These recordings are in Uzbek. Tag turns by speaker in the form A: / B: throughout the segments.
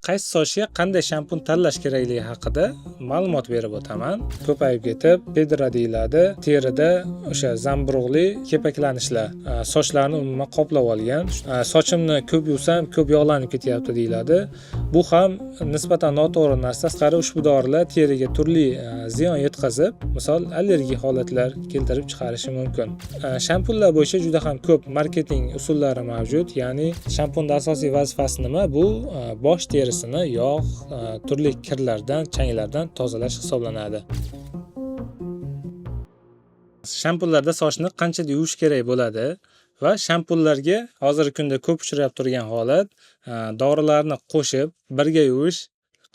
A: Qaysi sochga qanday shampun tanlash kerakligi haqida ma'lumot berib o'taman. Ko'payib ketib, pedra deyiladi. Terida o'sha zamburug'li kepaklanishlar sochlarni umuman qoplab olgan. Sochimni ko'p yuvsam, ko'p yog'lanib ketyapti deyiladi. Bu ham nisbatan noto'g'ri narsa. Tashqari ushbu dorilar teriga turli ziyon yetkazib, misol allergik holatlar keltirib chiqarishi mumkin. Shampunlar bo'yicha juda ham ko'p marketing usullari mavjud. Ya'ni shampunning asosiy vazifasi nima? Bu bosh terisini yog', turli kirlardan, changlardan tozalash hisoblanadi. Shampunlarda sochni qanchada yuvish kerak bo'ladi va shampunlarga hozirgi kunda ko'p uchrab turgan holat dorilarni qo'shib birga yuvish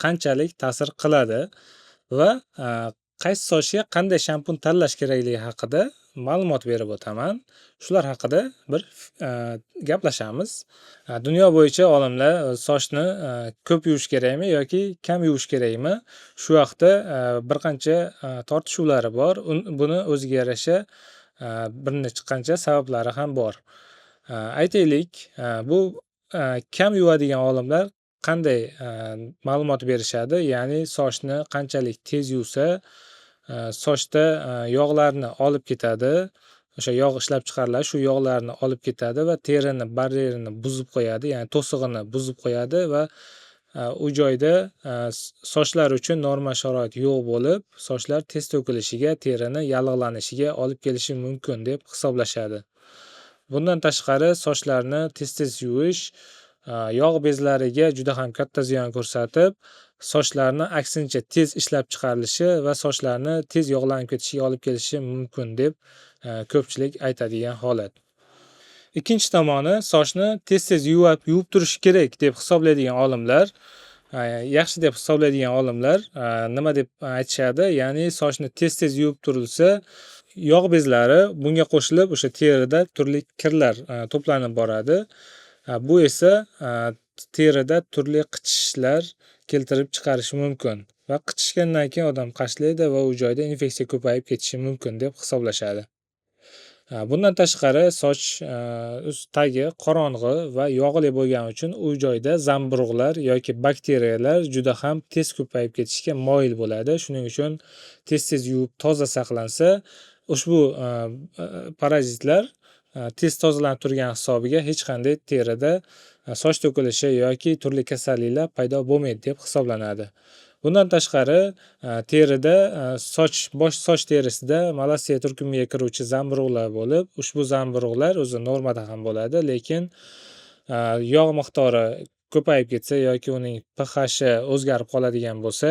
A: qanchalik ta'sir qiladi va qaysi sochga qanday shampun tanlash kerakligi haqida ma'lumot berib o'taman. Shular haqida bir gaplashamiz. Dunyo bo'yicha olimlar sochni ko'p yuvish kerakmi yoki kam yuvish kerakmi? Shu haqda bir qancha tortishuvlari bor. Buni o'ziga yarasha bir necha qancha sabablari ham bor. Aytaylik, bu kam yuvadigan olimlar qanday ma'lumot berishadi? Ya'ni sochni qanchalik tez yuvsa sochda yog'larni olib ketadi. O'sha yog' ishlab chiqariladi, shu yog'larni olib ketadi va terining baryerini buzib qo'yadi, ya'ni to'sig'ini buzib qo'yadi va u joyda sochlar uchun normal sharoit yo'q bo'lib, sochlar tez to'kilishiga, terini yallig'lanishiga olib kelishi mumkin deb hisoblashadi. Bundan tashqari sochlarni tez-tez yuvish yog' bezlariga juda ham katta ziyon ko'rsatib, sochlarni aksincha tez ishlab chiqarilishi va sochlarni tez yog'lanib ketishiga olib kelishi mumkin deb ko'pchilik aytadigan holat. Ikkinchi tomoni, sochni tez-tez yuvib turish kerak deb hisoblaydigan olimlar, yaxshi deb hisoblaydigan olimlar nima deb aytishadi? Ya'ni sochni tez-tez yuvib turilsa, yog' bezlari bunga qo'shilib o'sha terida turli kirlar to'planib boradi. Bu esa terida turli qichishishlar keltirib chiqarishi mumkin va qichishgandan keyin odam qashlaydi va u joyda infeksiya ko'payib ketishi mumkin deb hisoblashadi. Bundan tashqari soch tagi qorong'i va yog'li bo'lgani uchun u joyda zamburug'lar yoki bakteriyalar juda ham tez ko'payib ketishga moyil bo'ladi. Shuning uchun tez-tez yuvib toza saqlansa, ushbu parazitlar tez tozalanib turgan hisobiga hech qanday terida soch to'kilishi yoki turli kasalliklar paydo bo'lmaydi deb hisoblanadi. Bundan tashqari terida bosh soch terisida malassiya turkumiga kiruvchi zamburug'lar bo'lib, ushbu zamburug'lar o'zi normada ham bo'ladi, lekin yog' miqdori ko'payib ketsa yoki uning pH-i o'zgarib qoladigan bo'lsa,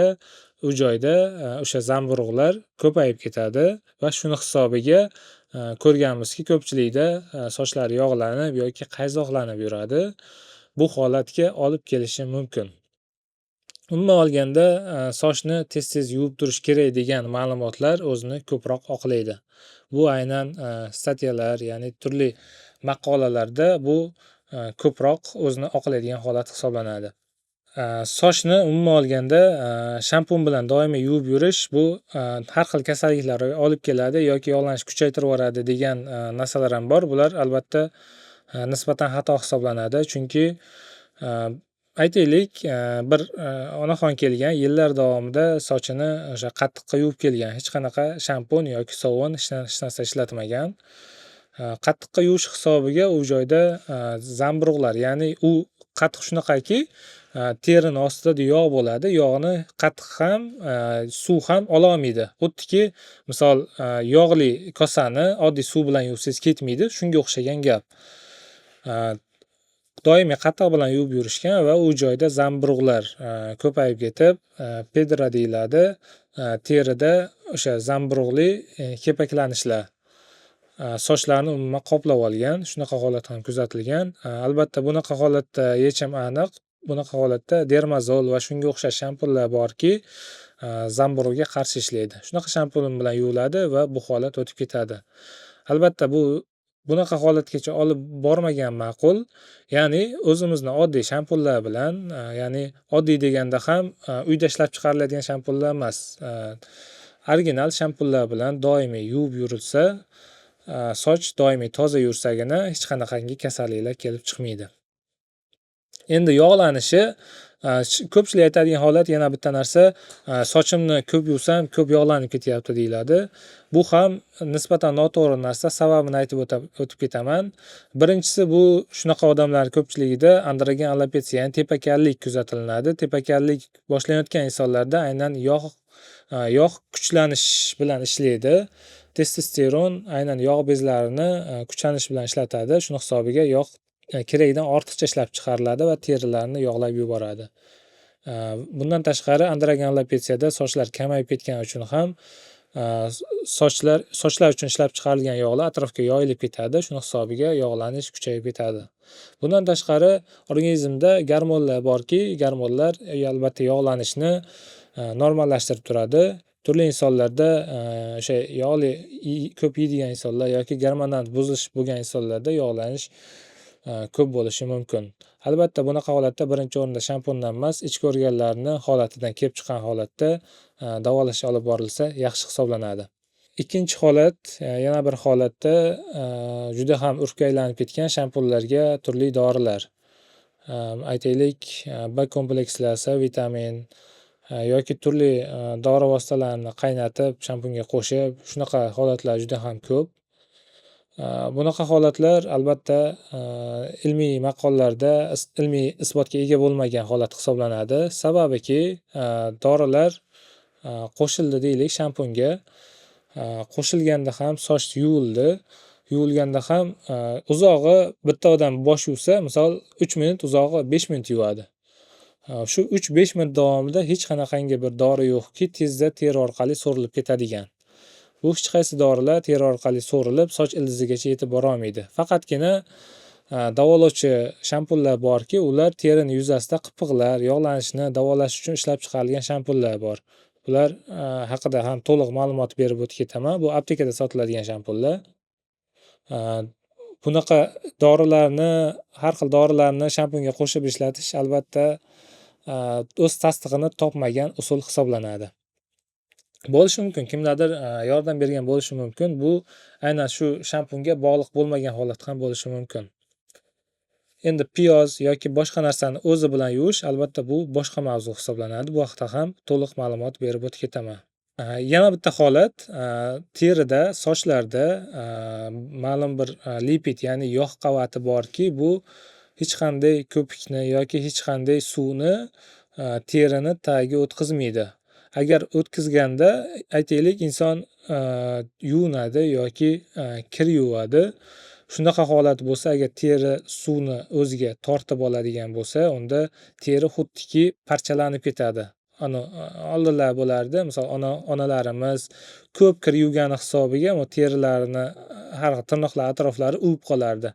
A: u joyda o'sha zamburug'lar ko'payib ketadi va shuni hisobiga ko'rganmizki, ko'pchilikda sochlar yog'lanib yoki qayzoqlanib yuradi. Bu holatga olib kelishi mumkin. Umuman olganda, sochni tez-tez yuvib turish kerak degan ma'lumotlar o'zini ko'proq oqlaydi. Bu aynan statyalar, ya'ni turli maqolalarda bu ko'proq o'zini oqlaydigan holat hisoblanadi. Sochni umuman olganda shampun bilan doimiy yuvib yurish bu har xil kasalliklarga olib keladi yoki yog'lanishni kuchaytirib yuboradi degan narsalar ham bor. Bular albatta nisbatan xato hisoblanadi, chunki aytaylik, bir onaxon kelgan, yillar davomida sochini o'sha qattiqqa yuvib kelgan, hech qanaqa shampun yoki sovun hech narsa ishlatmagan. Qattiqqa yuvish hisobiga u joyda zamburug'lar, ya'ni u qattiq shunaqaki, terini ostida yog' bo'ladi. Yog'ni qattiq ham, suv ham ola olmaydi. Xuddiki, misol yog'li kosani oddiy suv bilan yuvsangiz ketmaydi, shunga o'xshagan gap. Doimiy qattiq bilan yuvib yurishgan va u joyda zamburug'lar ko'payib ketib, pedra deyiladi. Terida o'sha zamburug'li kepaklanishlar sochlarni umuman qoplab olgan. Shunaqa holat ham kuzatilgan. Albatta, bunaqa holatda yechim aniq. Bunaqa holatda dermazol va shunga o'xshash shampunlar borki, zamburug'ga qarshi ishlaydi. Shunaqa shampun bilan yuviladi va bu holat o'tib ketadi. Albatta, bunaqa holatgacha olib bormagan ma'qul. Ya'ni o'zimizni oddiy shampunlar bilan, ya'ni oddiy deganda ham uyda ishlab chiqariladigan shampunlar emas. Original shampunlar bilan doimiy yuvib yurilsa, soch doimiy toza yursagina hech qanaqangi kasalliklar kelib chiqmaydi. Endi yog'lanishi Ko'pchilik aytadigan holat yana bitta narsa, sochimni ko'p yuvsam ko'p yog'lanib ketyapti deyiladi. Bu ham nisbatan noto'g'ri narsa. Sababini aytib o'tib ketaman. Birinchisi, bu shunaqa odamlar ko'pchiligida androgen alopetsiya, ya'ni tepakallik kuzatiladi. Tepakallik boshlanayotgan insonlarda aynan yog' kuchlanish bilan ishlaydi. Testosteron aynan yog' bezlarini kuchlanish bilan ishlatadi. Shuni hisobiga yog' kerakdan ortiqcha ishlab chiqariladi va terilarni yog'lab yuboradi. Bundan tashqari androgen alopetsiyada sochlar kamayib ketgani uchun ham sochlar uchun ishlab chiqarilgan yog'lar atrofga yoyilib ketadi. Shuni hisobiga yog'lanish kuchayib ketadi. Bundan tashqari organizmda gormonlar borki, gormonlar albatta yog'lanishni normallashtirib turadi. Turli insonlarda o'sha yog'li ko'p yeydigan insonlar yoki gormonal buzilish bo'lgan insonlarda yog'lanish ko'p bo'lishi mumkin. Albatta bunaqa holatda birinchi o'rinda shampundan emas, ichki organlarni holatidan kelib chiqqan holatda davolash olib borilsa yaxshi hisoblanadi. Ikkinchi holat, yana bir holatda juda ham urfga aylanib ketgan shampunlarga turli dorilar, aytaylik B komplekslari, vitamin yoki turli dori vositalarini qaynatib shampunga qo'shib, shunaqa holatlar juda ham ko'p. Bunaqa holatlar albatta ilmiy maqollarda ilmiy isbotga ega bo'lmagan holat hisoblanadi. Sababiki dorilar qo'shildi deylik shampunga. Qo'shilganda ham soch yuvildi. Yuvilganda ham uzog'i bitta odam bosh yuvsa, misol 3 minut, uzog'i 5 minut yuvadi. Shu 3-5 minut davomida hech qanaqangi bir dori yo'qki, tezda teri orqali so'rilib ketadigan. Bu hech qaysi dorilar teri orqali so'rilib, soch ildizigacha yetib bora olmaydi. Faqatgina davolovchi shampunlar borki, ular terini yuzasida qipig'lar, yog'lanishni davolash uchun ishlab chiqarilgan shampunlar bor. Bular haqida ham to'liq ma'lumot berib o'tib ketaman. Bu aptekada sotiladigan shampunlar. Bunaqa dorilarni, har xil dorilarni shampunga qo'shib ishlatish albatta o'z tasdig'ini topmagan usul hisoblanadi. Bo'lishi mumkin, kimlardir yordam bergan bo'lishi mumkin. Bu aynan shu shampunga bog'liq bo'lmagan holat ham bo'lishi mumkin. Endi piyoz yoki boshqa narsani o'zi bilan yuvish albatta bu boshqa mavzu hisoblanadi. Bu haqida ham to'liq ma'lumot berib o'tib ketaman. Yana bitta holat, terida, sochlarda ma'lum bir lipid, ya'ni yog' qavati borki, bu hech qanday ko'pikni yoki hech qanday suvni terini tagiga o'tkazmaydi. Agar o'tkazganda, aytaylik, inson yuvinadi yoki kir yuvadi. Shunaqa holat bo'lsa, agar teri suvni o'ziga tortib oladigan bo'lsa, unda teri xuddiki parchalanib ketadi. Oldinlar bo'lardi, misol onalarimiz ko'p kir yuvgani hisobiga terilarini har xil tirnoqlar atroflari uvib qolardi.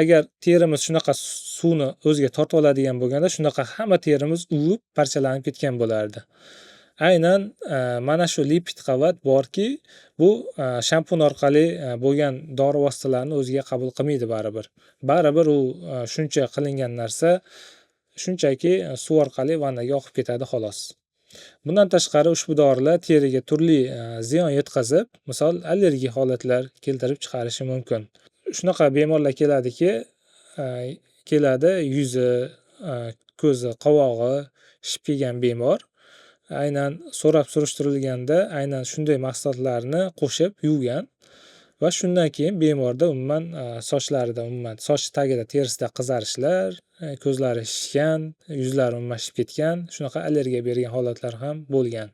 A: Agar terimiz shunaqa suvni o'ziga tortib oladigan bo'lganda, shunaqa hamma terimiz uvib parchalanib ketgan bo'lardi. Aynan mana shu lipid qavat borki, bu shampun orqali bo'lgan dori vositalarini o'ziga qabul qilmaydi baribir. Baribir u shuncha qilingan narsa shunchaki suv orqali vannaga oqib ketadi xolos. Bundan tashqari ushbu dorilar teriga turli ziyon yetkazib, misol allergik holatlar keltirib chiqarishi mumkin. Shunaqa bemorlar keladi, yuzi, ko'zi, qovog'i shishib kelgan bemor. Aynan so'rab surishtirilganda aynan shunday mahsulotlarni qo'shib yuvgan va shundan keyin bemorda umuman sochlarida, soch tagida, terisida qizarishlar, ko'zlari shishgan, yuzlari umuman shishib ketgan, shunaqa allergiya bergan holatlar ham bo'lgan.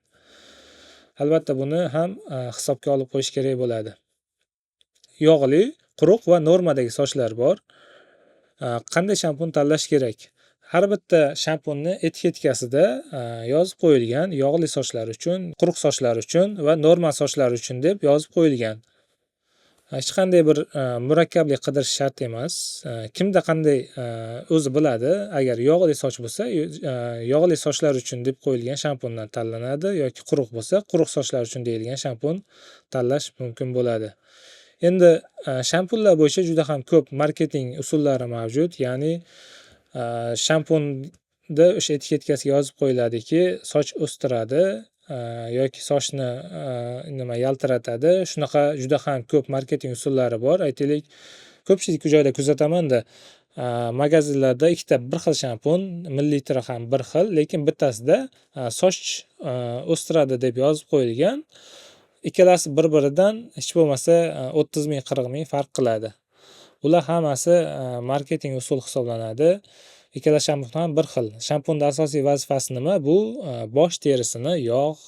A: Albatta buni ham hisobga olib qo'yish kerak bo'ladi. Yog'li, quruq va normadagi sochlar bor. Qanday shampun tanlash kerak? Har bitta shampunni etiketkasida yozib qo'yilgan yog'li sochlar uchun, quruq sochlar uchun va normal sochlar uchun deb yozib qo'yilgan. Hech qanday bir murakkablik qidirish shart emas. Kimda qanday o'zi biladi. Agar yog'li soch bo'lsa, yog'li sochlar uchun deb qo'yilgan shampundan tanlanadi yoki quruq bo'lsa, quruq sochlar uchun deyilgan shampun tanlash mumkin bo'ladi. Endi shampunlar bo'yicha juda ham ko'p marketing usullari mavjud, ya'ni shampunda o'sha etiketkasiga yozib qo'yiladiki, soch o'stiradi yoki sochni yaltiratadi. Shunaqa juda ham ko'p marketing usullari bor. Aytaylik, ko'pchilik joyda kuzataman-da, magazinlarda ikkita bir xil shampun, millilitri ham bir xil, lekin bittasida soch o'stiradi deb yozib qo'yilgan. Ikkalasi bir-biridan hech bo'lmasa 30 ming 40 ming farq qiladi. Ular hammasi marketing usul hisoblanadi. Ikkala shampun ham bir xil. Shampunning asosiy vazifasi nima? Bu bosh terisini yog',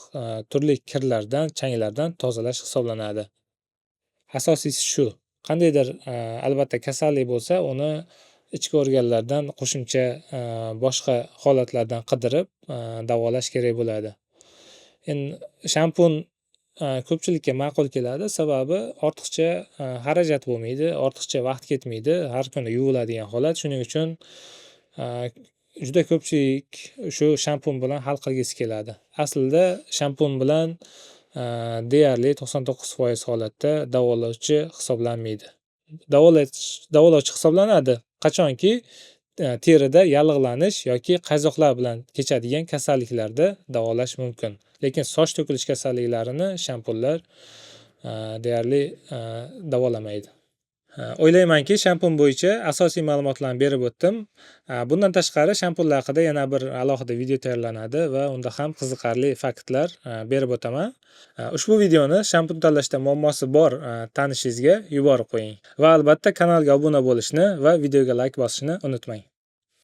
A: turli kirlardan, changlardan tozalash hisoblanadi. Asosiysi shu. Qandaydir albatta kasallik bo'lsa, uni ichki organlardan qo'shimcha boshqa holatlardan qidirib davolash kerak bo'ladi. Endi shampun ko'pchilikka ma'qul keladi, sababi ortiqcha xarajat bo'lmaydi, ortiqcha vaqt ketmaydi, har kuni yuviladigan holat. Shuning uchun juda ko'pchilik shu shampun bilan hal qilgisi keladi. Aslida shampun bilan deyarli 99% holatda davolovchi hisoblanmaydi. Davolovchi hisoblanadi qachonki terida yallig'lanish yoki qayzoqlar bilan kechadigan kasalliklarda davolash mumkin. Lekin soch to'kilish kasalliklarini shampunlar deyarli davolamaydi. O'ylaymanki, shampun bo'yicha asosiy ma'lumotlarni berib o'tdim. Bundan tashqari shampunlar haqida yana bir alohida video tayyorlanadi va unda ham qiziqarli faktlar berib o'taman. Ushbu videoni shampun tanlashda muammosi bor tanishingizga yuborib qo'ying va albatta kanalga obuna bo'lishni va videoga like bosishni unutmang.